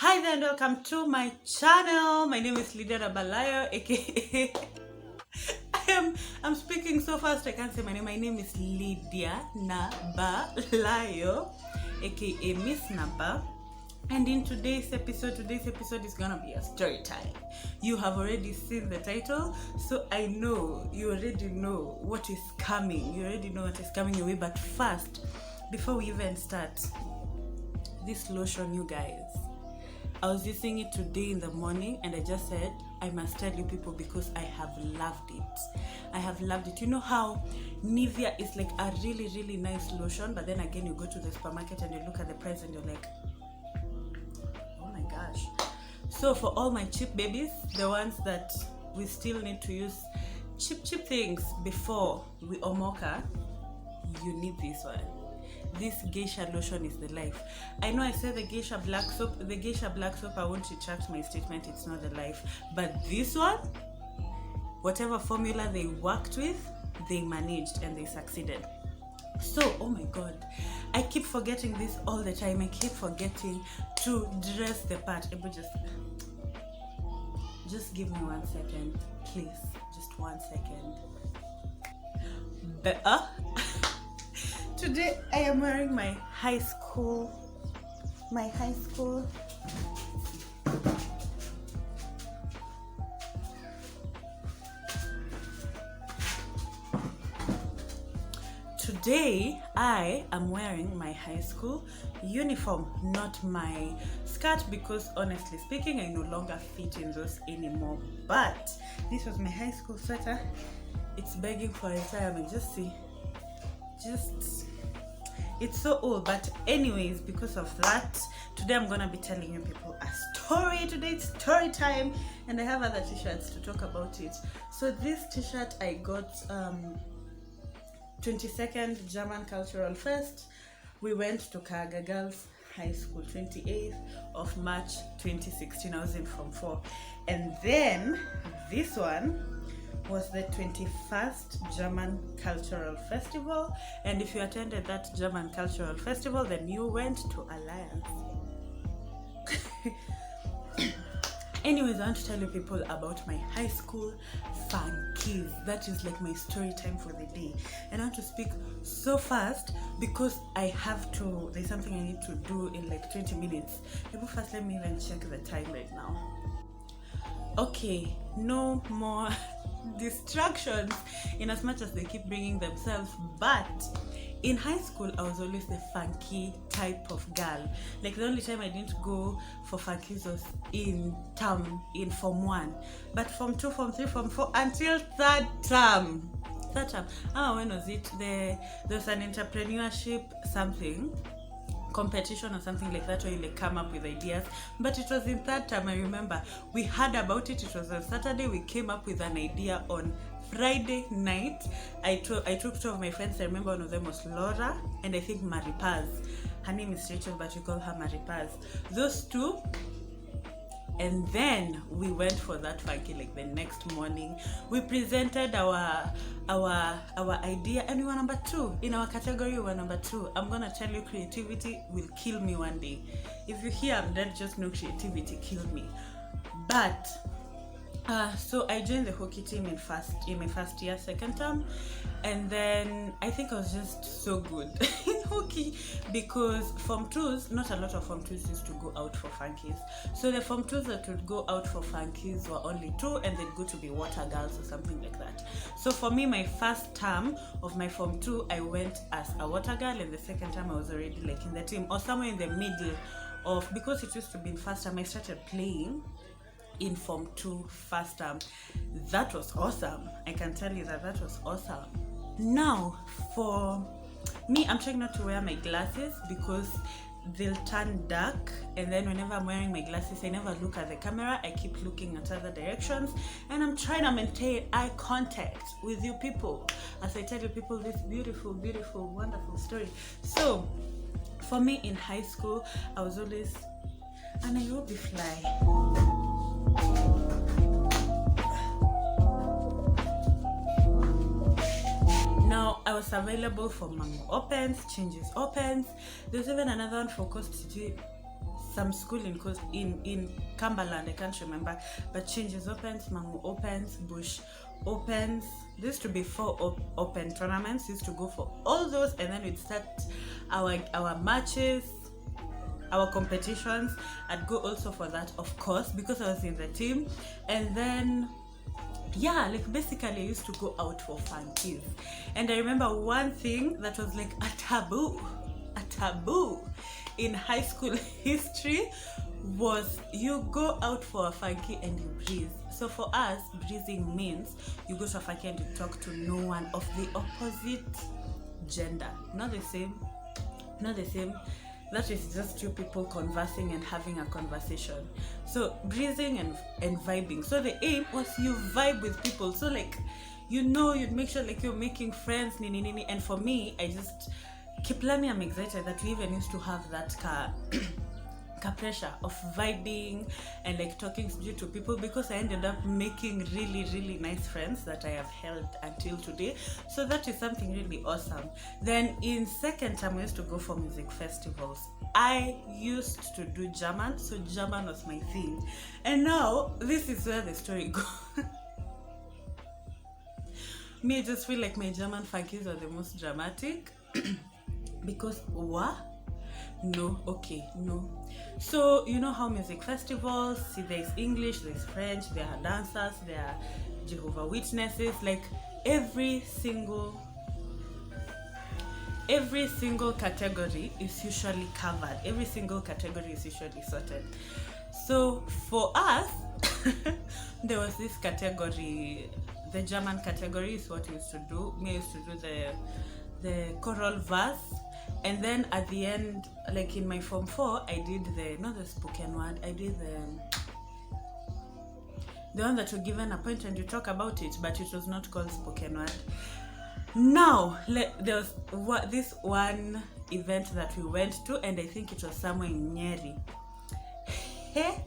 Hi there and welcome to my channel. My name is Lydia Nabalayo, aka I'm speaking so fast I can't say my name. My name is Lydia Nabalayo, aka Miss Naba. And in today's episode is gonna be a story time. You have already seen the title, so I know you already know what is coming. You already know what is coming your way. But first, before we even start, this lotion, you guys, I was using it today in the morning and I just said I must tell you people because I have loved it. I have loved it. You know how Nivea is like a really nice lotion, but then again you go to the supermarket and you look at the price and you're like, oh my gosh. So for all my cheap babies, the ones that we still need to use cheap things before we omoka, you need this one. This geisha lotion is the life. I know I said the geisha black soap, I won't retract my statement, it's not the life. But this one, whatever formula they worked with, they managed and they succeeded. So, oh my god, I keep forgetting this all the time. I keep forgetting to dress the part. Just give me 1 second, please. Just 1 second. Today I am wearing my high school. Today I am wearing my high school uniform, not my skirt, because honestly speaking I no longer fit in those anymore. But this was my high school sweater. It's begging for retirement. Just see. It's so old, but anyways, because of that, today I'm gonna be telling you people a story. Today it's story time, and I have other t-shirts to talk about it. So this t-shirt I got 22nd German Cultural Fest. We went to Kaga Girls High School, 28th of March 2016. I was in Form 4, and then this one was the 21st German Cultural Festival. And if you attended that German Cultural Festival, then you went to Alliance. Anyways, I want to tell you people about my high school funkies. That is like my story time for the day. And I want to speak so fast because I have to, there's something I need to do in like 20 minutes. Maybe first let me even check the time right now. Okay, no more distractions in as much as they keep bringing themselves. But in high school I was always the funky type of girl. Like the only time I didn't go for funkies was in Form 1, but Form 2, Form 3, Form 4 until third term. When was it? There was an entrepreneurship something competition or something like that, where you like come up with ideas, but it was in third term. I remember we heard about it. It was on Saturday. We came up with an idea on Friday night. I took two of my friends. I remember one of them was Laura and I think Maripaz. Her name is Rachel, but we call her Maripaz. Those two. And then we went for that funky like the next morning. We presented our idea and we were number 2. In our category we were number 2. I'm gonna tell you, creativity will kill me one day. If you hear I'm dead, just know creativity killed me. But so I joined the hockey team in my first year, second term, and then I think I was just so good in hockey because Form 2s, not a lot of Form 2s used to go out for funkies. So the Form 2s that would go out for funkies were only 2, and they'd go to be water girls or something like that. So for me, my first term of my Form 2, I went as a water girl, and the second term I was already like in the team or somewhere in the middle of, because it used to be in first term, I started playing in Form 2 first term. That was awesome. I can tell you that was awesome. Now for me, I'm trying not to wear my glasses because they'll turn dark, and then whenever I'm wearing my glasses I never look at the camera. I keep looking at other directions, and I'm trying to maintain eye contact with you people as I tell you people this beautiful wonderful story. So for me in high school, I was always a Nairobi fly. Now I was available for Mango Opens, Changes Opens. There's even another one for Coast some school in Cumberland, I can't remember, but Changes opens, Mangu opens, Bush opens. There used to be 4 open tournaments. Used to go for all those, and then we'd start our matches, our competitions. I'd go also for that, of course, because I was in the team. And then yeah, like basically I used to go out for funkies. And I remember one thing that was like a taboo in high school history was you go out for a funky and you breathe. So for us, breathing means you go to a funky and you talk to no one of the opposite gender. Not the same. That is just two people conversing and having a conversation. So breathing and vibing. So the aim was you vibe with people. So like, you'd make sure like you're making friends, nini. And for me, I just keep learning. I'm excited that we even used to have that pressure of vibing and like talking to people, because I ended up making really, really nice friends that I have held until today. So that is something really awesome. Then in second term, we used to go for music festivals. I used to do German, so German was my thing. And now this is where the story goes. Me, I just feel like my German funkies are the most dramatic. Because what? No. So you know how music festivals, see, there's English, there's French, there are dancers, there are Jehovah's Witnesses, like every single category is usually covered. Every single category is usually sorted. So for us, there was this category, the German category is what we used to do. Me, I used to do the choral verse. And then at the end, like in my form 4, I did not the spoken word, I did the one that you're given a point and you talk about it, but it was not called spoken word. Now, there was this one event that we went to, and I think it was somewhere in Nyeri. Hey,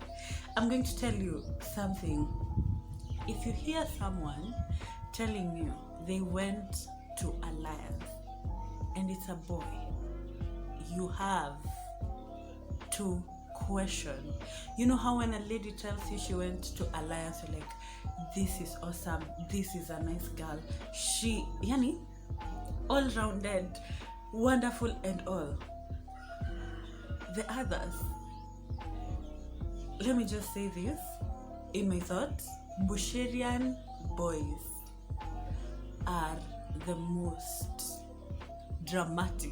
I'm going to tell you something. If you hear someone telling you they went to Alliance and it's a boy, you have to question. You know how when a lady tells you she went to Alliance, you're like, this is awesome, this is a nice girl, she all-rounded, wonderful and all. The others, let me just say this in my thoughts, Busherian boys are the most dramatic.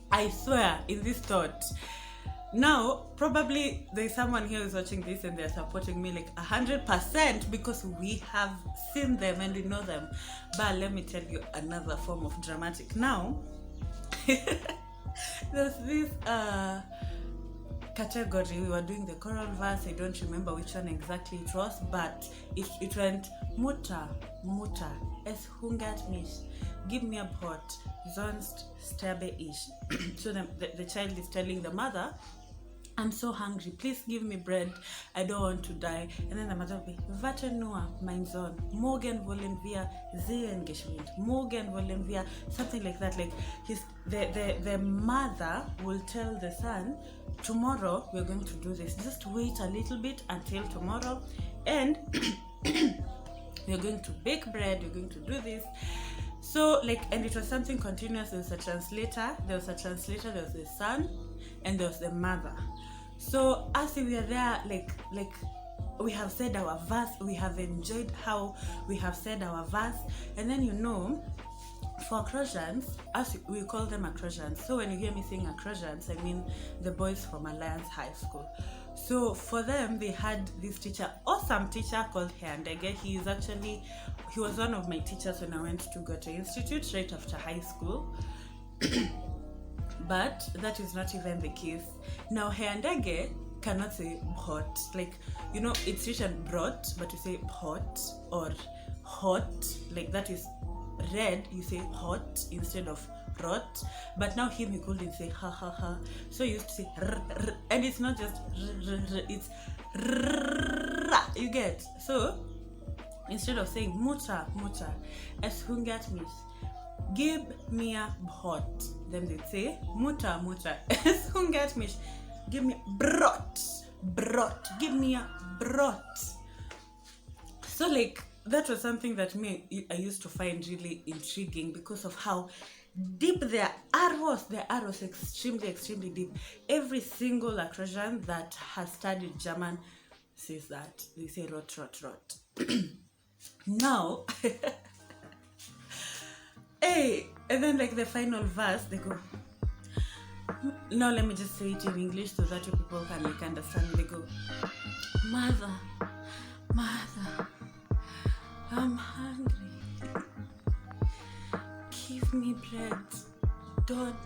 I swear, in this thought. Now, probably there's someone here who's watching this and they're supporting me like 100% because we have seen them and we know them. But let me tell you another form of dramatic. Now, there's this category. We were doing the choral verse. I don't remember which one exactly it was, but it went Mutter, es hungert mich. Give me a pot, sonst sterbe ich. So the child is telling the mother, I'm so hungry, please give me bread, I don't want to die. And then the mother will be, warte nur, mein Sohn, morgen wollen wir sehen geschwind, morgen wollen wir, something like that. Like the mother will tell the son, tomorrow we're going to do this, just wait a little bit until tomorrow, and you're going to bake bread, you're going to do this. So like, and it was something continuous. There was a translator, there was the son, and there was the mother. So as we are there, like we have said our verse, we have enjoyed how we have said our verse, and then for accrochants, as we call them accrochants. So when you hear me saying accrochants, I mean the boys from Alliance High School. So for them, they had this teacher, awesome teacher called Hiandege. He was one of my teachers when I went to Goethe Institute right after high school. But that is not even the case. Now Hiandege cannot say hot. Like, it's written brought, but you say hot or hot. Like that is red, you say hot instead of rot. But now he couldn't say ha ha ha. So you used to say and it's not just it's you get. So instead of saying mutter, es hungert mich, Give me a brot. Then they'd say, muta, muta. Soon get me. Give me brot. Brot. Give me a brot. So like, that was something that I used to find really intriguing because of how deep their arrows. Their arrows extremely, extremely deep. Every single Acrosian that has studied German says that. They say rot, rot, rot. Now, hey, and then like the final verse, they go, no, let me just say it in English so that you people can like understand. They go, mother, mother, I'm hungry. Give me bread. Don't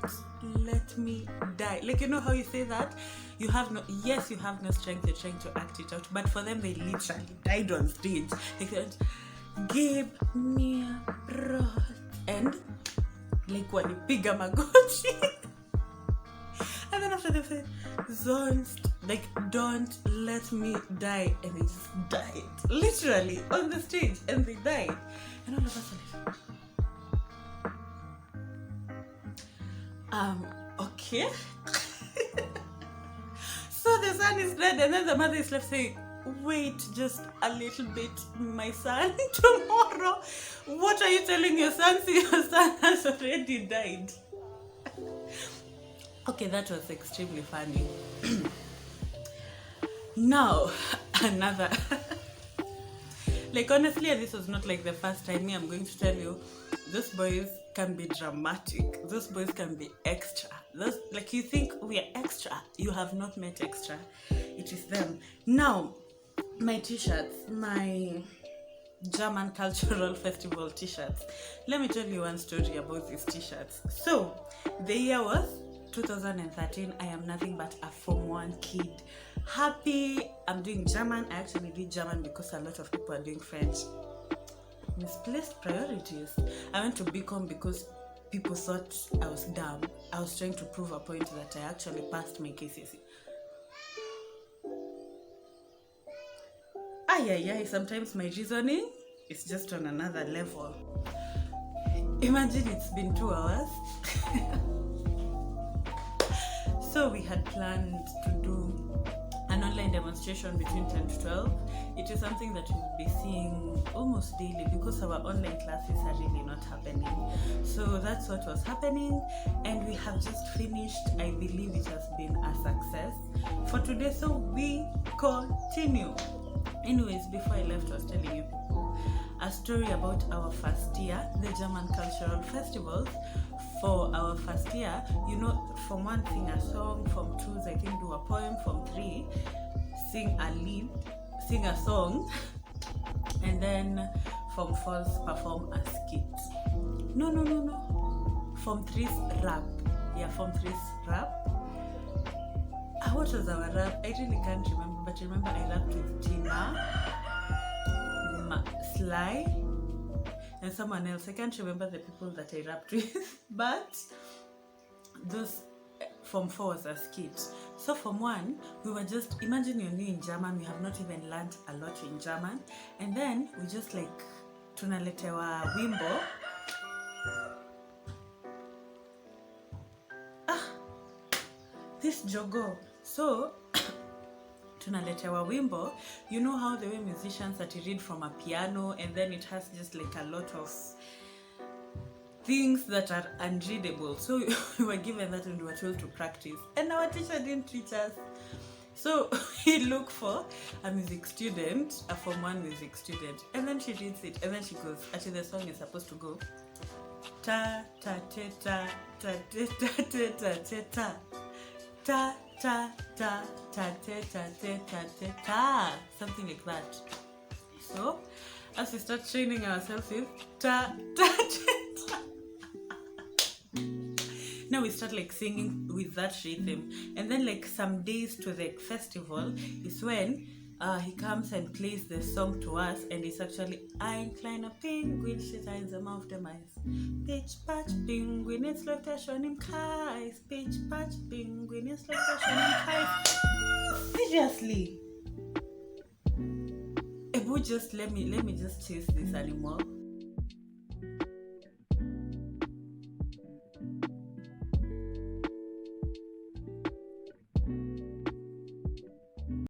let me die. Like, you know how you say that? You have no strength, you're trying to act it out. But for them, they literally died on stage. They said, give me a bread. And like walipiga magoti. And then after they said, don't let me die. And they just died. Literally on the stage. And they died. And all of us are like, okay. So the son is dead, and then the mother is left saying, wait just a little bit, my son. Tomorrow, what are you telling your son? See, your son has already died. Okay, that was extremely funny. Now, another. Like, honestly, this was not like the first time. I'm going to tell you, those boys can be dramatic. Those boys can be extra. Like, you think we are extra. You have not met extra. It is them. Now, my t-shirts, my German Cultural Festival t-shirts. Let me tell you one story about these t-shirts. So, the year was 2013. I am nothing but a Form 1 kid. Happy. I'm doing German. I actually did German because a lot of people are doing French. Misplaced priorities. I went to BCom because people thought I was dumb. I was trying to prove a point that I actually passed my KCSE. Sometimes my reasoning is just on another level. Imagine it's been 2 hours. So we had planned to do an online demonstration between 10 to 12. It is something that we'll be seeing almost daily because our online classes are really not happening. So that's what was happening, and we have just finished. I believe it has been a success for today, so we continue. Anyways, before I left, I was telling you people a story about our first year, the German Cultural Festivals. For our first year, you know, Form 1 sing a song, Form 2 I think do a poem, Form 3 sing a song, and then Form 4 perform a skit. No. Form 3's rap. Yeah, Form 3's rap. What was our rap? I really can't remember, but remember I rapped with Tina, Sly, and someone else. I can't remember the people that I rapped with, but those Form 4 was a skit. So Form 1, we were just, imagine you're new in German, we have not even learned a lot in German, and then we just like, tunaletewa wimbo. This jogo. So, tunaletewa wimbo. You know how the way musicians that you read from a piano, and then it has just like a lot of things that are unreadable. So we were given that and we were told to practice. And our teacher didn't teach us. So we look for a music student, a Form 1 music student. And then she reads it. And then she goes, actually the song is supposed to go ta ta ta ta ta ta ta ta ta ta ta ta ta ta ta ta ta, something like that. So as we start training ourselves with ta ta ta, now we start like singing with that rhythm, and then like some days to the festival is when he comes and plays the song to us, and it's actually Ein kleiner Pinguin steht einsam auf dem Eis. Pitch patch Pinguin, jetzt läuft schon im Kreis. Pitch patch Pinguin, jetzt läuft schon im Kreis. Seriously, Ebu, just let me just chase this animal.